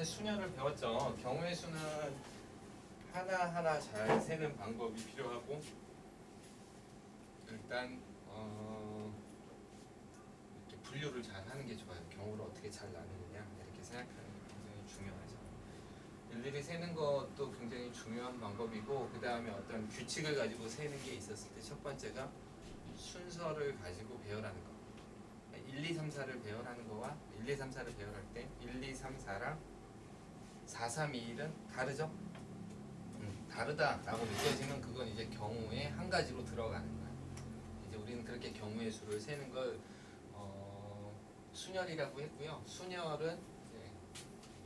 수녀를 배웠죠. 경우의 수는 하나하나 잘 세는 방법이 필요하고, 일단 이렇게 분류를 잘 하는 게 좋아요. 경우를 어떻게 잘 나누느냐 이렇게 생각하는 게 굉장히 중요하죠. 일일이 세는 것도 굉장히 중요한 방법이고, 그 다음에 어떤 규칙을 가지고 세는 게 있었을 때 첫 번째가 순서를 가지고 배열하는 거. 1, 2, 3, 4를 배열하는 거와 1, 2, 3, 4를 배열할 때 1, 2, 3, 4랑 4, 3, 2, 1은 다르죠? 다르다라고 느껴지면 그건 이제 경우의 한 가지로 들어가는 거야. 이제 우리는 그렇게 경우의 수를 세는 걸 순열이라고 했고요. 순열은 이제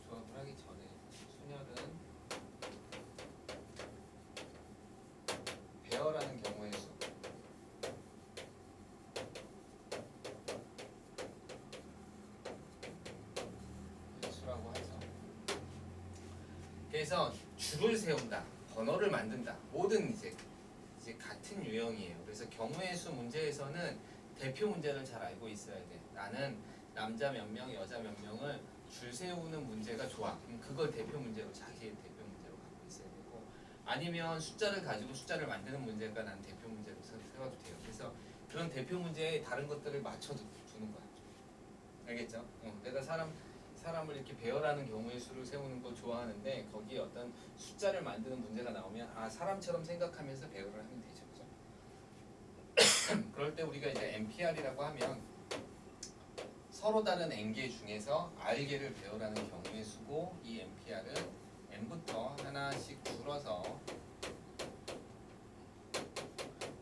조합을 하기 전에 순열은 배열하는 경우의 수. 수라고 하죠. 그래서 줄을 세운다, 번호를 만든다, 모든 이제 같은 유형이에요. 그래서 경우의 수 문제에서는 대표 문제를 잘 알고 있어야 돼. 나는 남자 몇 명, 여자 몇 명을 줄 세우는 문제가 좋아. 그럼 그걸 대표 문제로, 자기의 대표 문제로 갖고 있어야 되고, 아니면 숫자를 가지고 숫자를 만드는 문제가 난 대표 문제로 세워도 돼요. 그래서 그런 대표 문제에 다른 것들을 맞춰주는 거야. 알겠죠? 내가 사람을 이렇게 배열하는 경우의 수를 세우는 거 좋아하는데, 거기에 어떤 숫자를 만드는 문제가 나오면 사람처럼 생각하면서 배열을 하면 되죠. 그죠? 그럴 때 우리가 이제 NPR이라고 하면 서로 다른 N개 중에서 R개를 배열하는 경우의 수고, 이 NPR은 N부터 하나씩 줄어서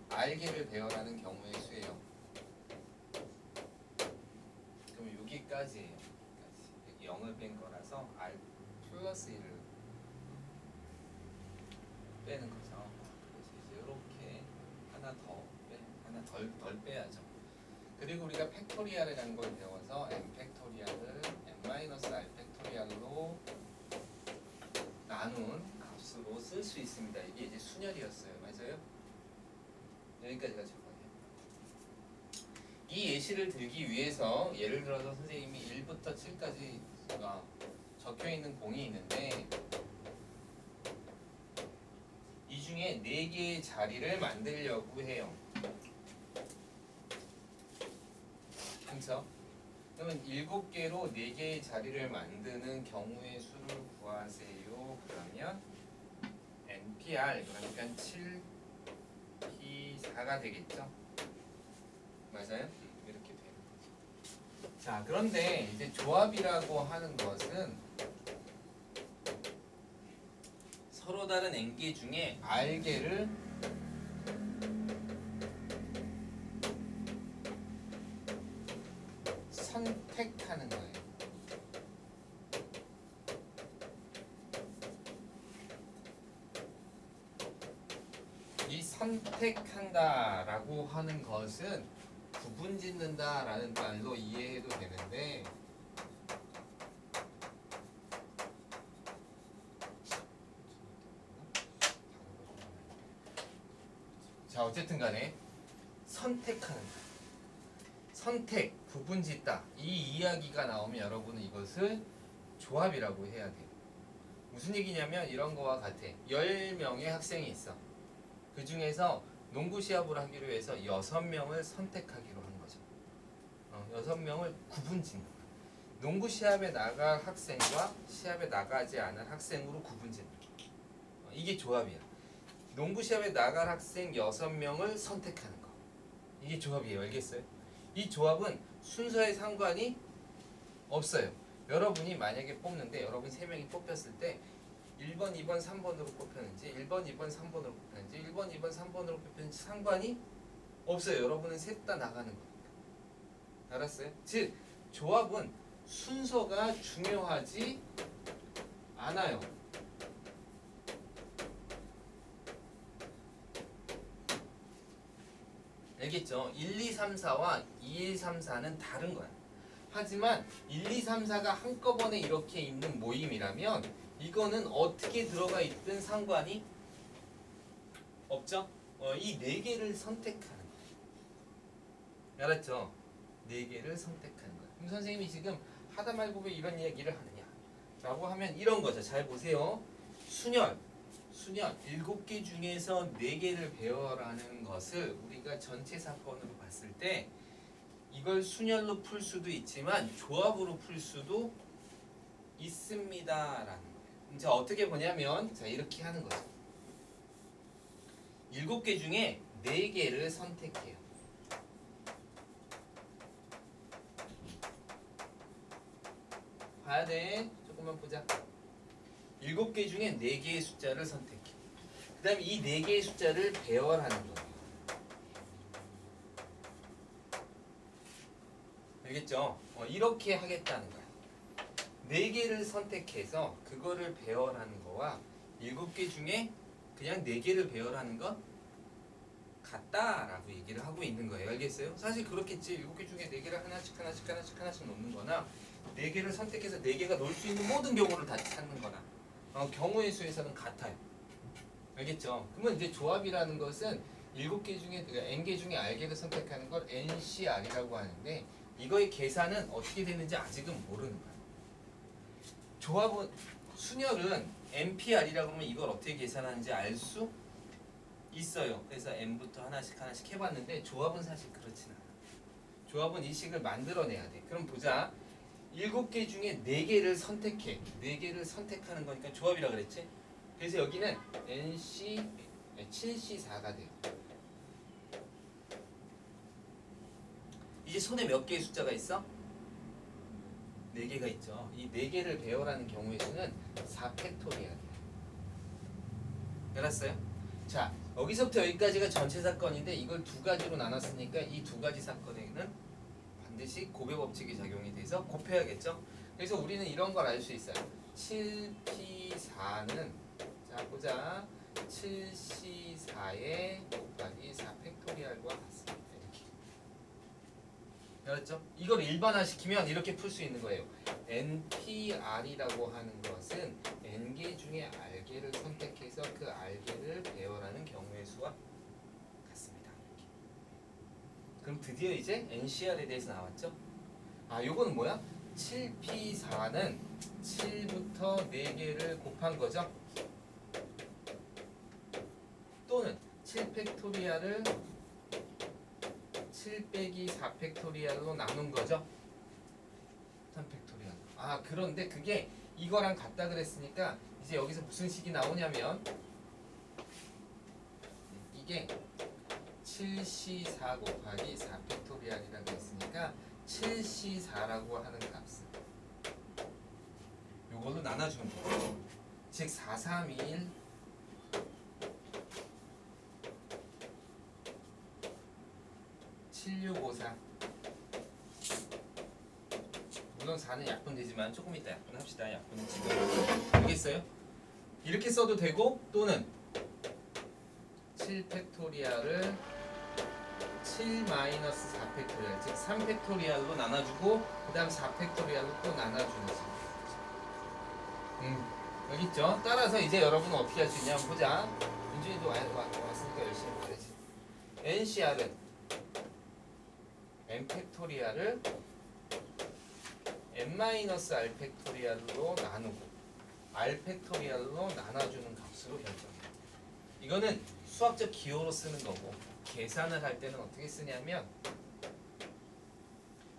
R개를 배열하는 경우의 수예요. 그럼 여기까지예요. 0을 뺀 거라서 R 플러스 1을 빼는 거죠. 그래서 이제 이렇게 하나 덜 빼야죠. 그리고 우리가 팩토리얼이라는 걸 배워서 n 팩토리얼을 n-r 팩토리얼로 나눈 값으로 쓸 수 있습니다. 이게 이제 순열이었어요. 맞아요? 여기까지가 저거예요. 이 예시를 들기 위해서 예를 들어서 선생님이 1부터 7까지가 적혀있는 공이 있는데, 이 중에 4개의 자리를 만들려고 해요. 그렇죠? 그러면 7개로 4개의 자리를 만드는 경우의 수를 구하세요. 그러면 NPR, 그러니까 7P4가 되겠죠? 맞아요? 이렇게 되는 거죠. 자, 그런데 이제 조합이라고 하는 것은 서로 다른 N개 중에 R개를 선택하는 거예요. 이 선택한다라고 하는 것은 구분짓는다라는 말로 이해해도 되는데, 자, 어쨌든 간에 선택하는 거. 선택, 구분짓다, 이 이야기가 나오면 여러분은 이것을 조합이라고 해야 돼요. 무슨 얘기냐면 이런 거와 같아. 10명의 학생이 있어. 그 중에서 농구 시합을 하기로 해서 6명을 선택하기로 한 거죠. 6명을 구분짓는 거야. 농구 시합에 나갈 학생과 시합에 나가지 않은 학생으로 구분짓는 거야. 이게 조합이야. 농구 시합에 나갈 학생 6명을 선택하는 거. 이게 조합이에요. 알겠어요? 이 조합은 순서에 상관이 없어요. 여러분이 만약에 뽑는데, 여러분 3명이 뽑혔을 때 1번, 2번, 3번으로 뽑혔는지 1번, 2번, 3번으로 뽑혔는지 1번, 2번, 3번으로 뽑혔는지 상관이 없어요. 여러분은 셋 다 나가는 거니까. 알았어요? 즉, 조합은 순서가 중요하지 않아요. 알겠죠? 1, 2, 3, 4와 2, 1, 3, 4는 다른 거야. 하지만 1, 2, 3, 4가 한꺼번에 이렇게 있는 모임이라면 이거는 어떻게 들어가 있든 상관이 없죠? 이 4개를 선택하는 거야. 알았죠? 4개를 선택하는 거야. 그럼 선생님이 지금 하다 말고 왜 이런 얘기를 하느냐? 라고 하면 이런 거죠. 잘 보세요. 순열 7개 중에서 4개를 배워라는 것을 우리가 전체 사건으로 봤을 때 이걸 순열로 풀 수도 있지만 조합으로 풀 수도 있습니다라는 거예요. 자, 어떻게 보냐면 자, 이렇게 하는 거죠. 7개 중에 4개를 선택해요. 봐야 돼. 조금만 보자. 7개 중에 4개의 숫자를 선택해. 그 다음에 이 4개의 숫자를 배열하는 거예요. 알겠죠? 이렇게 하겠다는 거야. 4개를 선택해서 그거를 배열하는 거와 7개 중에 그냥 4개를 배열하는 건 같다라고 얘기를 하고 있는 거예요. 알겠어요? 사실 그렇겠지. 7개 중에 4개를 하나씩 놓는 거나 4개를 선택해서 4개가 놓을 수 있는 모든 경우를 다 찾는 거나 경우의 수에서는 같아요. 알겠죠? 그러면 이제 조합이라는 것은 7개 중에 그러니까 n개 중에 r개를 선택하는 걸 NCR이라고 하는데 이거의 계산은 어떻게 되는지 아직은 모르는 거예요. 조합은 순열은 NPR이라고 하면 이걸 어떻게 계산하는지 알 수 있어요. 그래서 n부터 하나씩 해봤는데 조합은 사실 그렇진 않아. 조합은 이 식을 만들어내야 돼. 그럼 보자. 7개 중에 4개를 선택해. 4개를 선택하는 거니까 조합이라 그랬지? 그래서 여기는 NC 7C4가 돼요. 이제 손에 몇 개의 숫자가 있어? 4개가 있죠. 이 4개를 배열하는 경우의 수는 4팩토리얼이에요. 알았어요? 자, 여기서부터 여기까지가 전체 사건인데 이걸 2가지로 나눴으니까 이 2가지 사건에는 반드시 곱의 법칙이 작용이 돼서 곱해야겠죠? 그래서 우리는 이런 걸 알 수 있어요. 7P4는 자 보자. 7C4에 곱하기 4팩토리얼과 같습니다. 이렇게. 알았죠? 이걸 일반화시키면 이렇게 풀 수 있는 거예요. NPR이라고 하는 것은 N개 중에 R개를 선택해서 그 R개를 배열하는 경우의 수와 같습니다. 이렇게. 그럼 드디어 이제 NCR에 대해서 나왔죠? 아, 요거는 뭐야? 7P4는 7부터 4개를 곱한 거죠? 또는 7팩토리얼을 7 빼기 4팩토리얼로 나눈 거죠? 3팩토리얼. 아, 그런데 그게 이거랑 같다 그랬으니까 이제 여기서 무슨 식이 나오냐면 이게 7C4 곱하기 4팩토리얼이라고 했으니까 7C4라고 하는 값을 요걸로 나눠주는 거예요. 즉 431 7654 물론 4는 약분되지만 조금 이따 약분합시다. 약분은 지금 알겠어요? 이렇게 써도 되고 또는 7팩토리얼을 7 마이너스 4팩토리얼 즉 3팩토리얼로 나눠주고 그 다음 4팩토리얼로 또 나눠주는 식이죠. 여기 있죠? 따라서 이제 여러분은 어떻게 할 수 있냐 한번 보자. 윤준이도 왔으니까 열심히 해야지. NCR은 n 팩토리얼을 n 마이너스 r 팩토리얼로 나누고 r 팩토리얼로 나눠주는 값으로 결정해요. 이거는 수학적 기호로 쓰는 거고 계산을 할 때는 어떻게 쓰냐면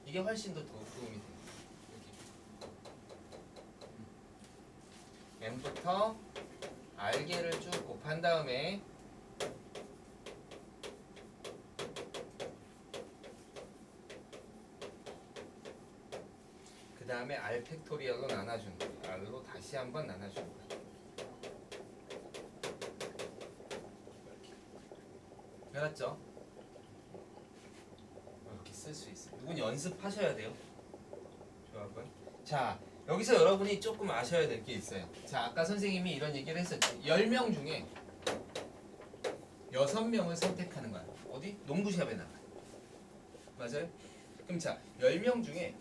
이게 훨씬 더 도움이 돼요. 여기 n부터 r개를 쭉 곱한 다음에 그 다음에 r 팩토리얼로 나눠주는 거예요. r로 다시 한번 나눠주는 거예요. 알았죠? 이렇게 쓸 수 있어요. 누군 연습하셔야 돼요. 조합은. 자, 여기서 여러분이 조금 아셔야 될 게 있어요. 자, 아까 선생님이 이런 얘기를 했었지. 10명 중에 6명을 선택하는 거야. 어디? 농구 시합에 나가. 맞아요? 그럼 자, 10명 중에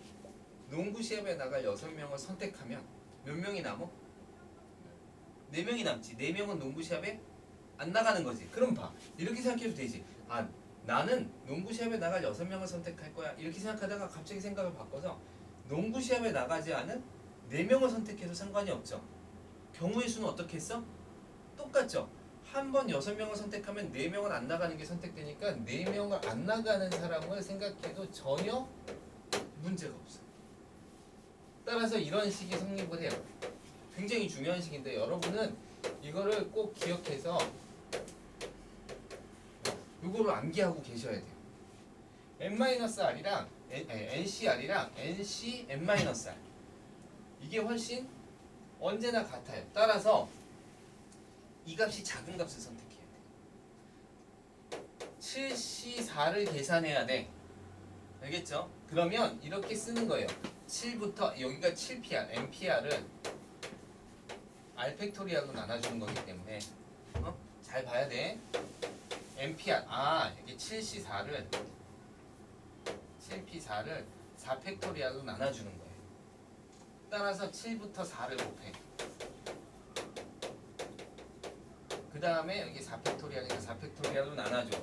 농구 시합에 나갈 6명을 선택하면 몇 명이 남어? 4명이 남지. 4명은 농구 시합에 안 나가는 거지. 그럼 봐. 이렇게 생각해도 되지. 아, 나는 농구 시합에 나갈 6명을 선택할 거야. 이렇게 생각하다가 갑자기 생각을 바꿔서 농구 시합에 나가지 않은 4명을 선택해도 상관이 없죠. 경우의 수는 어떻게 했어? 똑같죠. 한 번 6명을 선택하면 4명은 안 나가는 게 선택되니까 4명을 안 나가는 사람을 생각해도 전혀 문제가 없어요. 따라서 이런 식이 성립을 해요. 굉장히 중요한 식인데 여러분은 이거를 꼭 기억해서 이거를 암기하고 계셔야 돼요. n-r이랑 ncr이랑 nc n-r 이게 훨씬 언제나 같아요. 따라서 이 값이 작은 값을 선택해야 돼. 7C4를 계산해야 돼. 알겠죠? 그러면 이렇게 쓰는 거예요. 7부터 여기가 7pr, npr은 r 팩토리얼로 나눠주는 거기 때문에 잘 봐야 돼. npr 여기 7c4를 7p4를 4 팩토리얼로 나눠주는 거예요. 따라서 7부터 4를 곱해. 그 다음에 여기 4 팩토리얼이니까 4 팩토리얼로 나눠줘.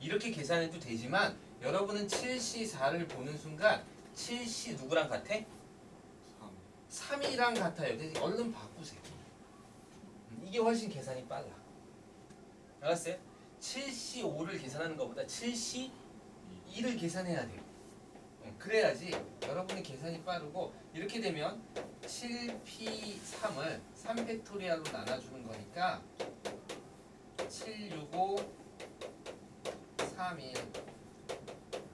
이렇게 계산해도 되지만 여러분은 7C4를 보는 순간 7C 누구랑 같아? 3이랑 같아요. 그래서 얼른 바꾸세요. 이게 훨씬 계산이 빨라. 알았어요? 7C5를 계산하는 것보다 7C2를 계산해야 돼요. 그래야지 여러분의 계산이 빠르고 이렇게 되면 7P3을 3팩토리얼로 나눠주는 거니까 765 3이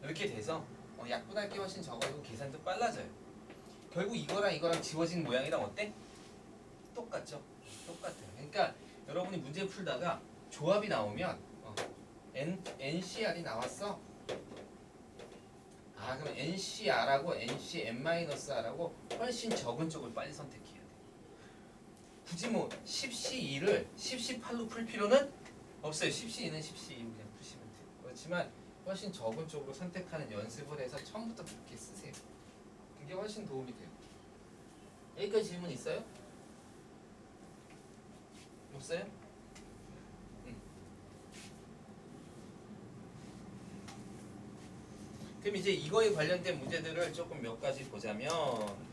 이렇게 돼서 약분할 게 훨씬 적어지고 계산도 빨라져요. 결국 이거랑 지워진 모양이랑 어때? 똑같죠? 똑같아요. 그러니까 여러분이 문제 풀다가 조합이 나오면 NCR이 나왔어. 그럼 NCR하고 NCN-R하고 훨씬 적은 쪽을 빨리 선택해야 돼. 굳이 뭐 10C2를 10C8로 풀 필요는 없어요. 10C2는 10C2로 그냥 푸시면 돼요. 그렇지만 훨씬 적은 쪽으로 선택하는 연습을 해서 처음부터 그렇게 쓰세요. 그게 훨씬 도움이 돼요. 여기까지 질문 있어요? 없어요? 그럼 이제 이거에 관련된 문제들을 조금 몇 가지 보자면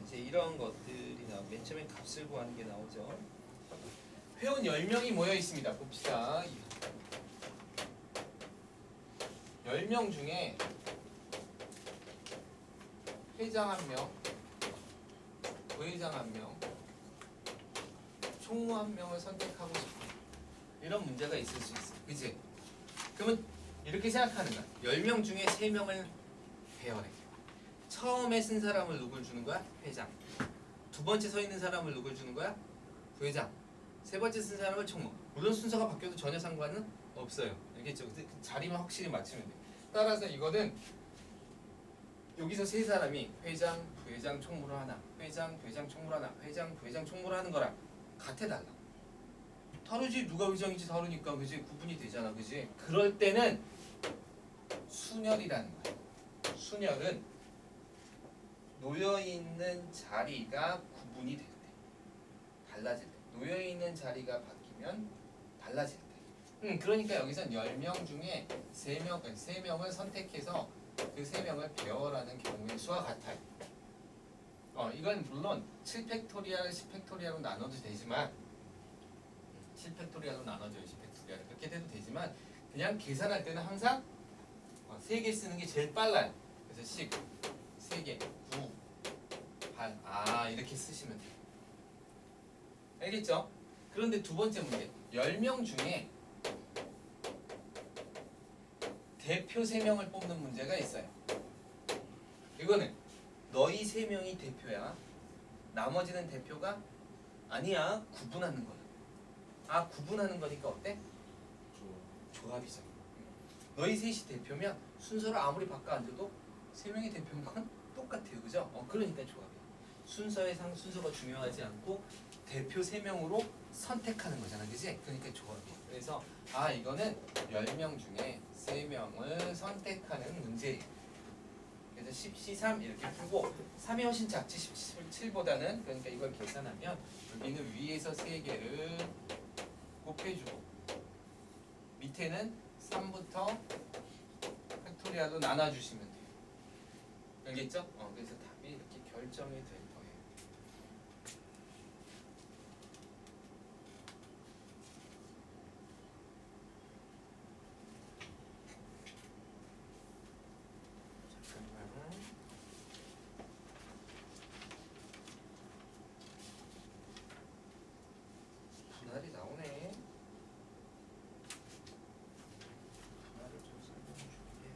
이제 이런 것들이 나오고 맨 처음에 값을 구하는 게 나오죠. 회원 10명이 모여 있습니다. 봅시다. 10명 중에 회장 1명, 부회장 1명, 총무 1명을 선택하고 싶어. 이런 문제가 있을 수 있어. 그치? 그러면 이렇게 생각하는 거야. 10명 중에 3명을 배열해. 처음에 쓴 사람을 누굴 주는 거야? 회장. 두 번째 서 있는 사람을 누굴 주는 거야? 부회장. 세 번째 쓴 사람을 총무. 물론 순서가 바뀌어도 전혀 상관은 없어요. 알겠죠? 그 자리만 확실히 맞추면 돼. 따라서 이거는 여기서 세 사람이 회장, 부회장, 총무를 하나, 회장, 부회장, 총무를 하나, 회장, 부회장, 총무를 하는 거랑 같아 달라. 다르지. 누가 회장인지 다르니까 그지? 구분이 되잖아. 그지? 그럴 때는 순열이라는 거야. 순열은 놓여있는 자리가 구분이 될 때, 달라질 때, 놓여있는 자리가 바뀌면 달라질 때. 그러니까 여기선 10명 중에 3명을 선택해서 그 3명을 배열하는 경우의 수와 같아요. 이건 물론 7팩토리얼, 10팩토리얼로 나눠도 되지만 7팩토리얼로 나눠줘요. 10팩토리얼 그렇게 돼도 되지만 그냥 계산할 때는 항상 3개 쓰는 게 제일 빨라요. 그래서 10, 3개, 9, 8 이렇게 쓰시면 돼요. 알겠죠? 그런데 두 번째 문제 10명 중에 대표 3명을 뽑는 문제가 있어요. 이거는 너희 3명이 대표야. 나머지는 대표가 아니야. 구분하는 거야. 구분하는 거니까 어때? 조합이죠. 너희 셋이 대표면 순서를 아무리 바꿔 앉아도 3명이 대표인 건 똑같아요. 그죠? 그러니까 조합이야. 순서가 중요하지 않고 대표 3명으로 선택하는 거잖아. 그지? 그러니까 조합이야. 그래서 이거는 10명 중에 3명을 선택하는 문제예요. 그래서 10C3 이렇게 풀고 3이 훨씬 작지 17보다는. 그러니까 이걸 계산하면 여기는 위에서 3개를 곱해주고 밑에는 3부터 팩토리얼로 나눠주시면 돼요. 알겠죠? 그래서 답이 이렇게 결정이 될 거예요. 분할이 나오네. 분할을 좀 설명해 줄게.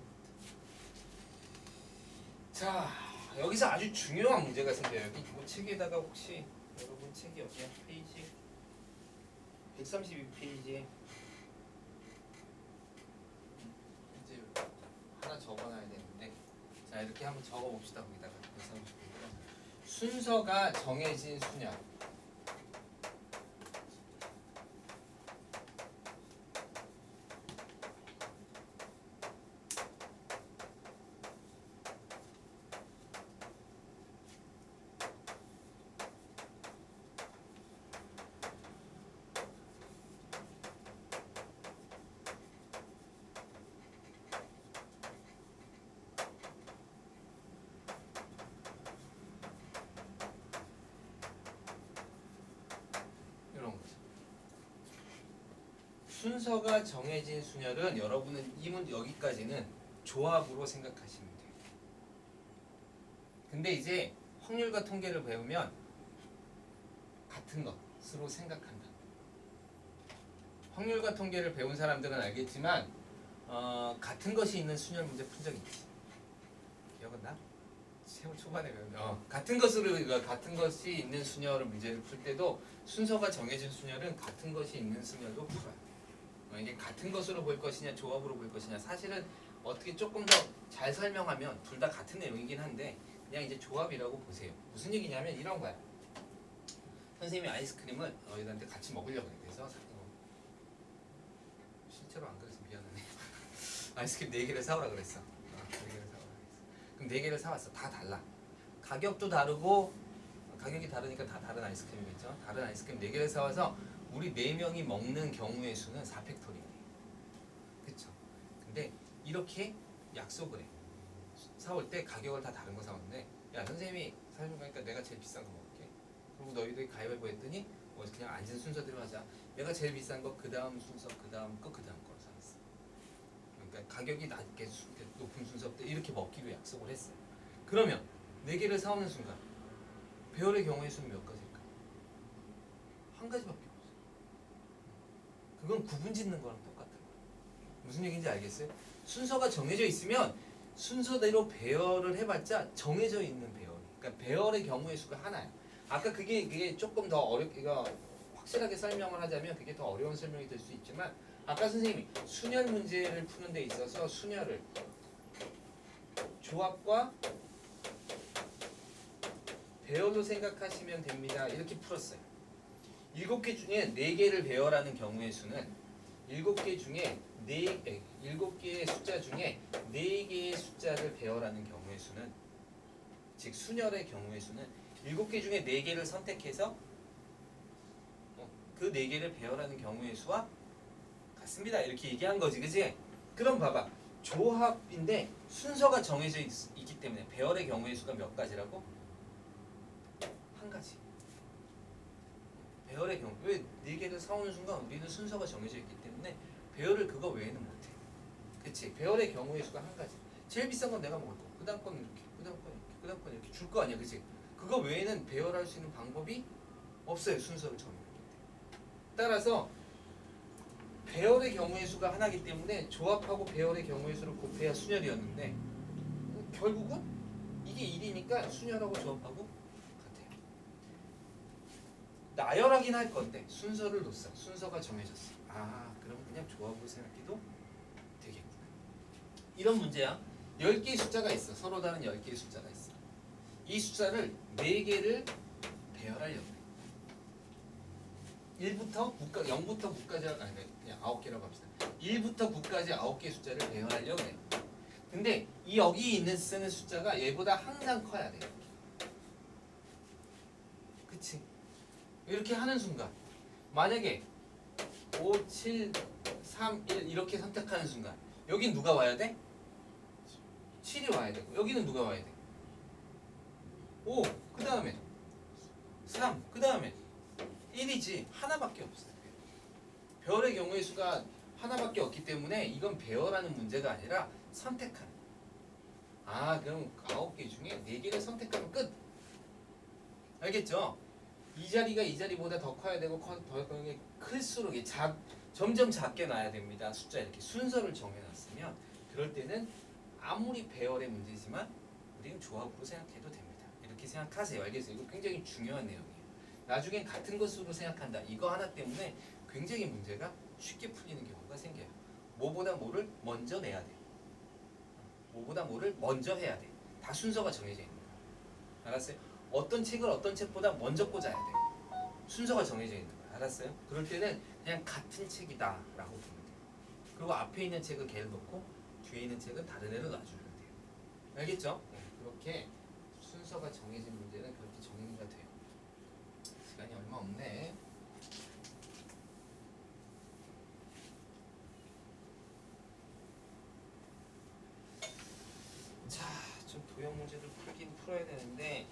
자, 여기서 아주 중요한 문제가 생겨요. 여기 이 책에다가 혹시 여러분 책이 어디야? 페이지 132페이지에 이제 하나 적어놔야 되는데, 자 이렇게 한번 적어봅시다. 거기다가 132페이지 순서가 정해진 수냐. 순서가 정해진 순열은 여러분은 여기까지는 조합으로 생각하시면 돼요. 근데 이제 확률과 통계를 배우면 같은 것으로 생각한다. 확률과 통계를 배운 사람들은 알겠지만 같은 것이 있는 순열 문제 푼 적 있지. 기억은 나? 세월 초반에 배우면 같은 것이 있는 순열을 문제를 풀 때도 순서가 정해진 순열은 같은 것이 있는 순열도 풀어요. 이게 같은 것으로 볼 것이냐 조합으로 볼 것이냐, 사실은 어떻게 조금 더 잘 설명하면 둘 다 같은 내용이긴 한데 그냥 이제 조합이라고 보세요. 무슨 얘기냐면 이런 거야. 선생님이 아이스크림을 너희들한테 같이 먹으려고 해. 그래서 실제로 안 그래서 미안하네. 아이스크림 4개를 사오라 그랬어. 4개를 사오라 그랬어. 그럼 4개를 사왔어. 다 달라. 가격도 다르고, 가격이 다르니까 다 다른 아이스크림이겠죠. 다른 아이스크림 4개를 사와서 우리 4명이 먹는 경우의 수는 4팩토리예요. 그쵸? 근데 이렇게 약속을 해. 사올 때 가격을 다 다른 거 사왔는데, 야 선생님이 사준 거니까 내가 제일 비싼 거 먹을게. 그리고 너희들이 가위바위보 했더니 그냥 앉은 순서대로 하자. 내가 제일 비싼 거, 그 다음 순서, 그 다음 거, 그 다음 거로 사왔어. 그러니까 가격이 높은 순서부터 이렇게 먹기로 약속을 했어요. 그러면 4개를 사오는 순간 배열의 경우의 수는 몇 가지일까? 한 가지밖에 없어. 그건 구분 짓는 거랑 똑같은 거야. 무슨 얘기인지 알겠어요? 순서가 정해져 있으면 순서대로 배열을 해봤자 정해져 있는 배열. 그러니까 배열의 경우의 수가 하나야. 아까 그게 조금 더 이거 확실하게 설명을 하자면 그게 더 어려운 설명이 될 수 있지만, 아까 선생님이 순열 문제를 푸는 데 있어서 순열을 조합과 배열로 생각하시면 됩니다. 이렇게 풀었어요. 7개 중에 4개를 배열하는 경우의 수는 7개 중에 7개의 숫자 중에 4개의 숫자를 배열하는 경우의 수는, 즉 순열의 경우의 수는 7개 중에 4개를 선택해서 그 4개를 배열하는 경우의 수와 같습니다. 이렇게 얘기한 거지, 그지? 그럼 봐봐. 조합인데 순서가 정해져 있기 때문에 배열의 경우의 수가 몇 가지라고? 한 가지. 배열의 경우, 왜 4개를 사오는 순간 우리는 순서가 정해져 있기 때문에 배열을 그거 외에는 못해. 그치? 배열의 경우의 수가 한 가지. 제일 비싼 건 내가 먹을 거, 그 다음 건 이렇게, 그 다음 건 이렇게, 그 다음 건 이렇게 줄 거 아니야, 그치? 그거 외에는 배열할 수 있는 방법이 없어요. 순서를 정해놓기 때문에. 따라서 배열의 경우의 수가 하나이기 때문에 조합하고 배열의 경우의 수를 곱해야 순열이었는데, 결국은 이게 1이니까 순열하고 조합하고 같아요. 나열하긴 할 건데 순서를 놓자. 순서가 정해졌어. 아, 그럼 그냥 조합으로 생각해도 되겠구나. 이런 문제야. 10개의 숫자가 있어. 서로 다른 10개의 숫자가 있어. 이 숫자를 4개를 배열하려고 해. 0부터 9까지, 아니 그냥 9개라고 합시다. 1부터 9까지 9개의 숫자를 배열하려고 해요. 근데 여기 있는 쓰는 숫자가 얘보다 항상 커야 돼요. 그치? 이렇게 하는 순간 만약에 5, 7, 3, 1 이렇게 선택하는 순간 여긴 누가 와야 돼? 7이 와야 되고, 여기는 누가 와야 돼? 5, 그 다음에 3, 그 다음에 1이지. 하나밖에 없어요. 배열의 경우의 수가 하나밖에 없기 때문에 이건 배열하는 문제가 아니라 선택하는. 그럼 9개 중에 4개를 선택하면 끝. 알겠죠? 이 자리가 이 자리보다 더 커야 되고 더 클수록 점점 작게 놔야 됩니다. 숫자 이렇게 순서를 정해놨으면 그럴 때는 아무리 배열의 문제지만 우리는 조합으로 생각해도 됩니다. 이렇게 생각하세요. 알겠어요? 이거 굉장히 중요한 내용이에요. 나중엔 같은 것으로 생각한다. 이거 하나 때문에 굉장히 문제가 쉽게 풀리는 경우가 생겨요. 뭐보다 뭐를 먼저 내야 돼. 뭐보다 뭐를 먼저 해야 돼. 다 순서가 정해져 있는 거야. 알았어요? 어떤 책을 어떤 책보다 먼저 꽂아야 돼. 순서가 정해져 있는 거야. 알았어요? 그럴 때는 그냥 같은 책이다 라고 보면 돼요. 그리고 앞에 있는 책은 걔를 놓고 뒤에 있는 책은 다른 애를 놔주면 돼요. 알겠죠? 그렇게 순서가 정해진 문제는 그렇게 정리가 돼요. 시간이 얼마 없네. 자, 좀 도형 문제를 풀긴 풀어야 되는데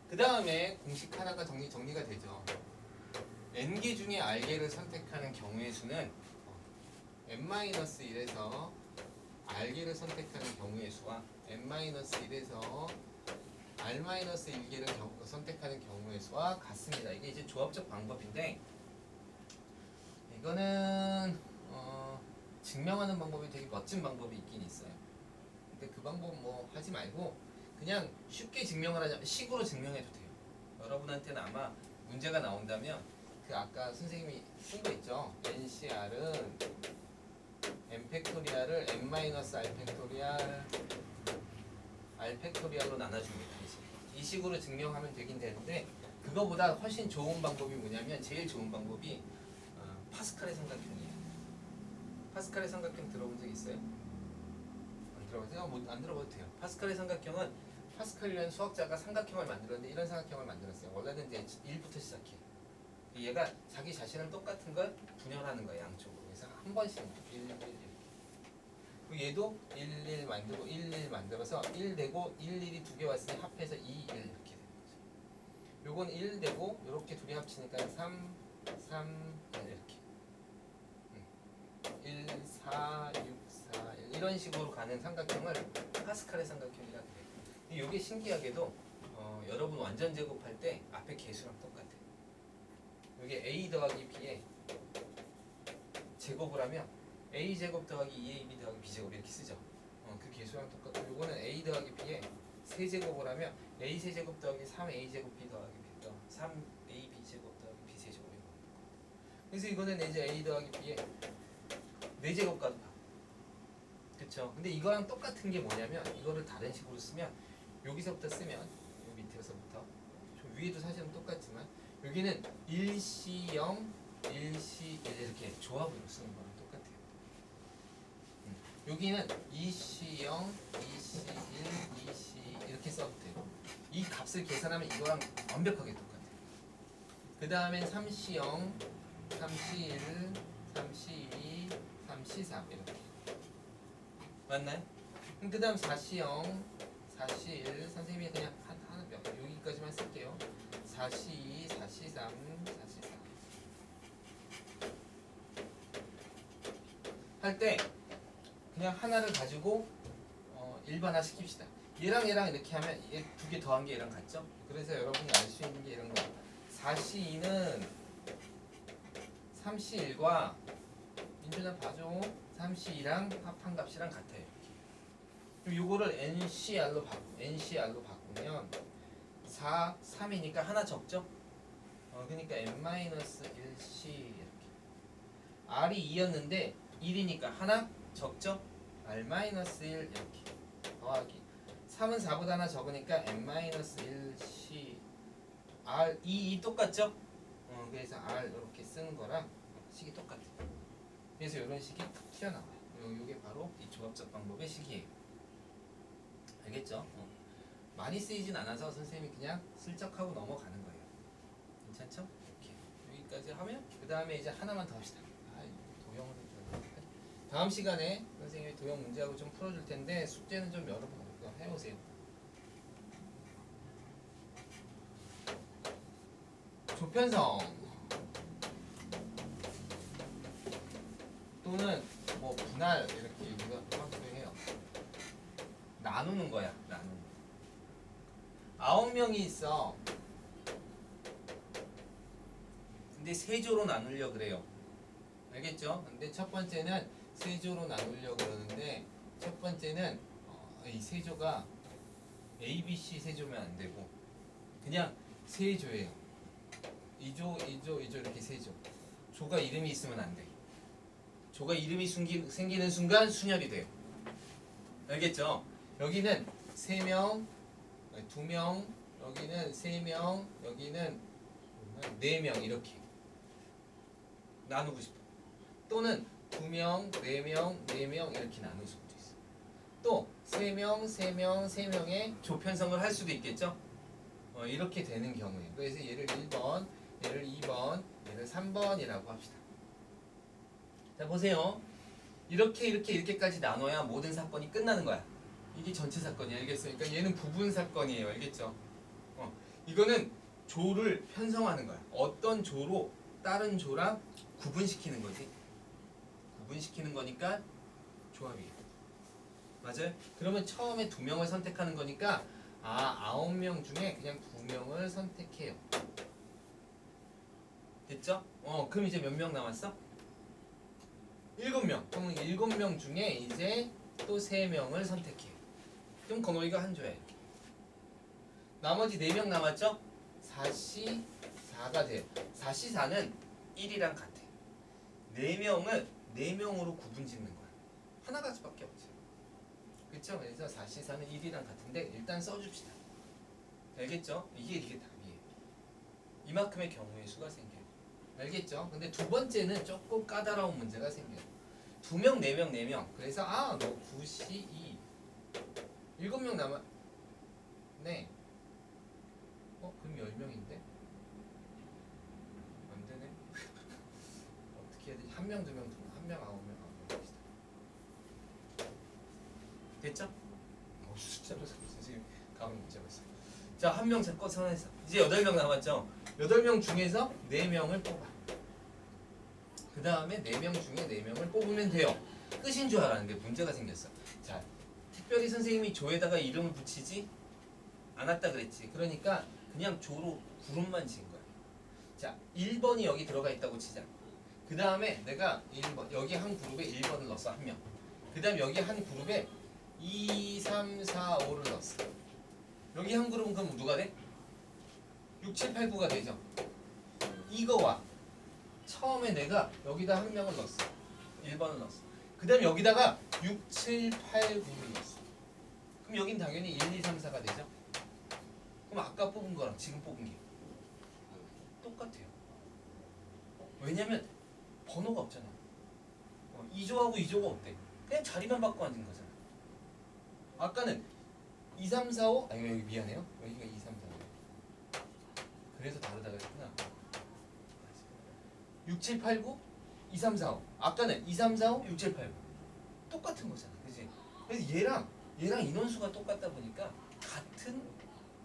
그 다음에 공식 하나가 정리가 되죠. n개 중에 r개를 선택하는 경우의 수는 n-1에서 r개를 선택하는 경우의 수와 n-1에서 r-1개를 선택하는 경우의 수와 같습니다. 이게 이제 조합적 방법인데 이거는 증명하는 방법이 되게 멋진 방법이 있긴 있어요. 근데 그 방법 뭐 하지 말고 그냥 쉽게 증명을 하자면 식으로 증명해도 돼요. 여러분한테는 아마 문제가 나온다면 그 아까 선생님이 쓴 거 있죠. NCR은 n 팩토리얼을 n-r 팩토리얼 r 팩토리얼로 나눠줍니다. 이 식으로 증명하면 되긴 되는데 그거보다 훨씬 좋은 방법이 뭐냐면 제일 좋은 방법이 파스칼의 삼각형이에요. 파스칼의 삼각형 들어본 적 있어요? 안 들어보세요? 안 들어봐도 돼요. 파스칼의 삼각형은 파스칼이라는 수학자가 삼각형을 만들었는데 이런 삼각형을 만들었어요. 원래는 이제 1부터 시작해. 얘가 자기 자신을 똑같은 걸 분열하는 거야, 양쪽으로. 그래서 한 번씩 1, 1 이렇게. 그리고 얘도 1, 1 만들고 1, 1 만들어서 1 되고 1, 1이 두 개 왔으니 합해서 2, 1 이렇게 되는 거죠. 요건 1 되고 이렇게 두 개 합치니까 3, 3, 1 이렇게. 1, 4, 6, 4, 1 이런 식으로 가는 삼각형을 파스칼의 삼각형이라고 해요. 이게 신기하게도 여러분 완전 제곱할 때 앞에 개수랑 똑같아요. 이게 a 더하기 b에 제곱을 하면 a 제곱 더하기 2ab 더하기 b제곱 이렇게 쓰죠. 그 개수랑 똑같고 요거는 a 더하기 b에 세제곱을 하면 a 세제곱 더하기 3a 제곱 b 더하기 b 3ab 제곱 더하기 b 세제곱이 나옵니다. 그래서 이거는 이제 a 더하기 b에 4제곱과도 봐. 그쵸? 근데 이거랑 똑같은 게 뭐냐면 이거를 다른 식으로 쓰면 여기서부터 쓰면 요 밑에서부터 위에도 사실은 똑같지만 여기는 1C0, 1C1 이렇게 조합으로 쓰는 거랑 똑같아요. 여기는 2C0, 2C1, 2C 이렇게 써도 돼요. 이 값을 계산하면 이거랑 완벽하게 똑같아요. 그 다음엔 3C0, 3C1, 3C2, 3C3 이렇게 맞나요? 그 다음 4C0, 4C1 선생님이 그냥 하나 여기까지만 쓸게요. 4C2, 4C3, 4C4 할 때 그냥 하나를 가지고 일반화 시킵시다. 얘랑 얘랑 이렇게 하면 얘 두 개 더한 게 얘랑 같죠? 그래서 여러분이 알 수 있는 게 이런 거 4C2는 3C1과 민준아 봐줘 3C2랑 합한 값이랑 같아요. 그럼 요거를 NCR로 바꾸면 4, 3이니까 하나 적죠? 그러니까 n-1c 이렇게 r이 2였는데 1이니까 하나 적죠? r-1 이렇게 더하기 3은 4보다 하나 적으니까 n-1c r 2 똑같죠? 그래서 r 이렇게 쓰는 거랑 식이 똑같아요. 그래서 이런 식이 툭 튀어나와요. 이게 바로 이 조합적 방법의 식이에요. 알겠죠? 많이 쓰이진 않아서 선생님이 그냥 슬쩍 하고 넘어가는 거예요. 괜찮죠? 이렇게 여기까지 하면 그 다음에 이제 하나만 더 합시다. 도형을 다음 시간에 선생님이 도형 문제하고 좀 풀어줄 텐데 숙제는 좀 여러분 해오세요. 조편성 또는 뭐 분할 이렇게 우리가 하기도 해요. 나누는 거야. 나누는 거. 9명이 있어. 근데 세조로 나누려 그래요. 알겠죠? 근데 첫 번째는 세조로 나누려 그러는데 첫 번째는 이 세조가 A, B, C 세조면 안 되고 그냥 세조예요. 2조, 2조, 2조 이렇게 세조. 조가 이름이 있으면 안 돼. 조가 이름이 생기는 순간 순혈이 돼요. 알겠죠? 여기는 3명, 2명, 여기는 3명, 여기는 4명 이렇게 나누고 싶어. 또는 2명, 4명, 4명 이렇게 나눌 수도 있어. 또 3명, 3명, 3명의 조편성을 할 수도 있겠죠? 이렇게 되는 경우에 그래서 얘를 1번, 얘를 2번, 얘를 3번이라고 합시다. 자 보세요. 이렇게까지 나눠야 모든 사건이 끝나는 거야. 이게 전체 사건이 알겠어요? 그러니까 얘는 부분 사건이에요. 알겠죠? 이거는 조를 편성하는 거야. 어떤 조로 다른 조랑 구분시키는 거지. 구분시키는 거니까 조합이에요. 맞아요? 그러면 처음에 2명을 선택하는 거니까 9명 중에 그냥 2명을 선택해요. 됐죠? 그럼 이제 몇 명 남았어? 7명. 그럼 7명 중에 이제 또 3명을 선택해요. 그럼 건호이가 한 조야 이렇게. 나머지 4명 남았죠? 4C 4가 돼요. 4C 4는 1이랑 같아. 4명을 4명으로 구분 짓는 거야. 하나가지밖에 없지. 그쵸? 그래서 4C 4는 1이랑 같은데 일단 써줍시다. 알겠죠? 이게 답이에요. 이만큼의 경우의 수가 생겨요. 알겠죠? 근데 두 번째는 조금 까다로운 문제가 생겨요. 2명, 4명, 4명. 그래서 너 9C2 7명 남아. 네. 그럼 10명인데? 안 되네. 어떻게 해야 되지? 1명, 2명, 1명, 9명. 됐죠? 숫자로 선생님 감을 못 잡았어. 자, 한 명 잡고 선에서 이제 8명 남았죠? 8명 중에서 4명을 뽑아. 그 다음에 4명 중에 4명을 뽑으면 돼요. 끝인 줄 알았는데 문제가 생겼어. 자, 특별히 선생님이 조에다가 이름을 붙이지 않았다 그랬지. 그러니까 그냥 조로 그룹만 지은 거야. 자, 1번이 여기 들어가 있다고 치자. 그 다음에 내가 1번, 여기 한 그룹에 1번을 넣었어. 한 명. 그 다음 여기 한 그룹에 2, 3, 4, 5를 넣었어. 여기 한 그룹은 그럼 누가 돼? 6, 7, 8, 9가 되죠. 이거와 처음에 내가 여기다 한 명을 넣었어. 1번을 넣었어. 그 다음 여기다가 6, 7, 8, 9를 넣었어. 그럼 여긴 당연히 1, 2, 3, 4가 되죠. 그럼 아까 뽑은 거랑 지금 뽑은 게 똑같아요. 왜냐면 번호가 없잖아. 2조하고 2조가 없대. 그냥 자리만 바꿔 앉은 거잖아. 아까는 2, 3, 4, 5 여기 미안해요. 여기가 2, 3, 4, 5 그래서 다르다고 했구나. 6, 7, 8, 9 2, 3, 4, 5 아까는 2, 3, 4, 5 6, 7, 8, 9 똑같은 거잖아. 그치? 그래서 얘랑 인원수가 똑같다 보니까 같은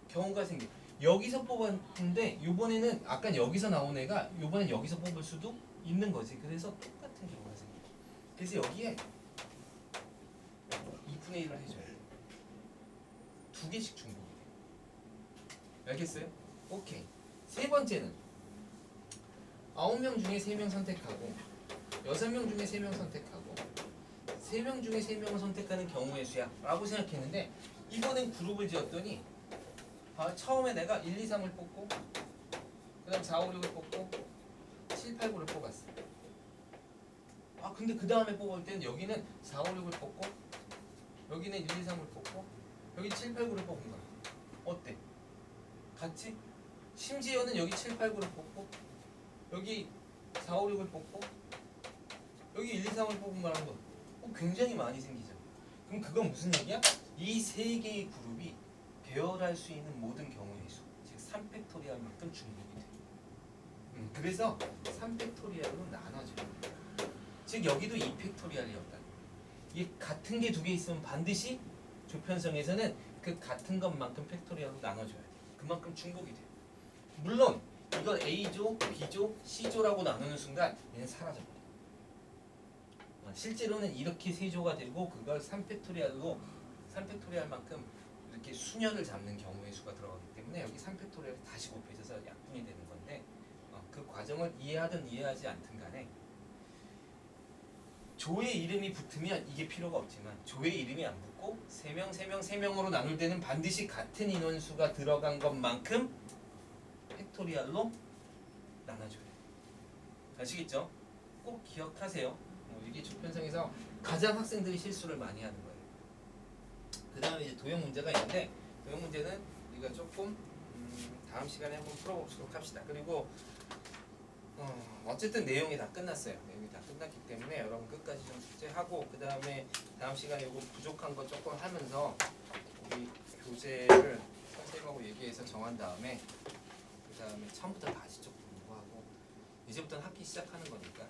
경우가 생겨. 여기서 뽑았는데 요번에는 아까 여기서 나온 애가 요번엔 여기서 뽑을 수도 있는 거지. 그래서 똑같은 경우가 생겨. 그래서 여기에 2분의 1을 해줘야 돼. 2개씩 중복이 돼. 알겠어요? 오케이. 세 번째는 9명 중에 3명 선택하고 6명 중에 3명 선택하고 3명 중에 3명을 선택하는 경우의 수야 라고 생각했는데 이번엔 그룹을 지었더니 처음에 내가 1, 2, 3을 뽑고 그 다음 4, 5, 6을 뽑고 7, 8, 9를 뽑았어. 근데 그 다음에 뽑을 때는 여기는 4, 5, 6을 뽑고 여기는 1, 2, 3을 뽑고 여기 7, 8, 9를 뽑은 거야. 어때? 같지? 심지어는 여기 7, 8, 9를 뽑고 여기 4, 5, 6을 뽑고 여기 1, 2, 3을 뽑은 거라는 거 굉장히 많이 생기죠. 그럼 그건 무슨 얘기야? 이 세 개의 그룹이 배열할 수 있는 모든 경우의 수, 즉 3팩토리얼만큼 중복이 돼. 그래서 3팩토리얼로 나눠져요. 즉 여기도 2팩토리얼이었다. 이게 같은 게 2개 있으면 반드시 조편성에서는 그 같은 것만큼 팩토리얼로 나눠줘야 돼. 그만큼 중복이 돼. 물론 이걸 A조, B조, C조라고 나누는 순간 얘는 사라져버려. 실제로는 이렇게 세조가 되고 그걸 3팩토리알만큼 이렇게 수녀를 잡는 경우의 수가 들어가기 때문에 여기 3팩토리알이 다시 곱해져서 약분이 되는 건데 그 과정을 이해하든 이해하지 않든 간에 조의 이름이 붙으면 이게 필요가 없지만 조의 이름이 안 붙고 3명, 3명, 3명으로 나눌 때는 반드시 같은 인원수가 들어간 것만큼 팩토리알로 나눠줘요. 아시겠죠? 꼭 기억하세요. 이게 조편성에서 가장 학생들이 실수를 많이 하는 거예요. 그 다음에 이제 도형 문제가 있는데 도형 문제는 우리가 조금 다음 시간에 한번 풀어보도록 합시다. 그리고 어쨌든 내용이 다 끝났어요. 내용이 다 끝났기 때문에 여러분 끝까지 좀 숙제하고 그 다음에 다음 시간에 이거 부족한 거 조금 하면서 우리 교재를 선생님하고 얘기해서 정한 다음에 그 다음에 처음부터 다시 조금 공부하고 이제부터는 학기 시작하는 거니까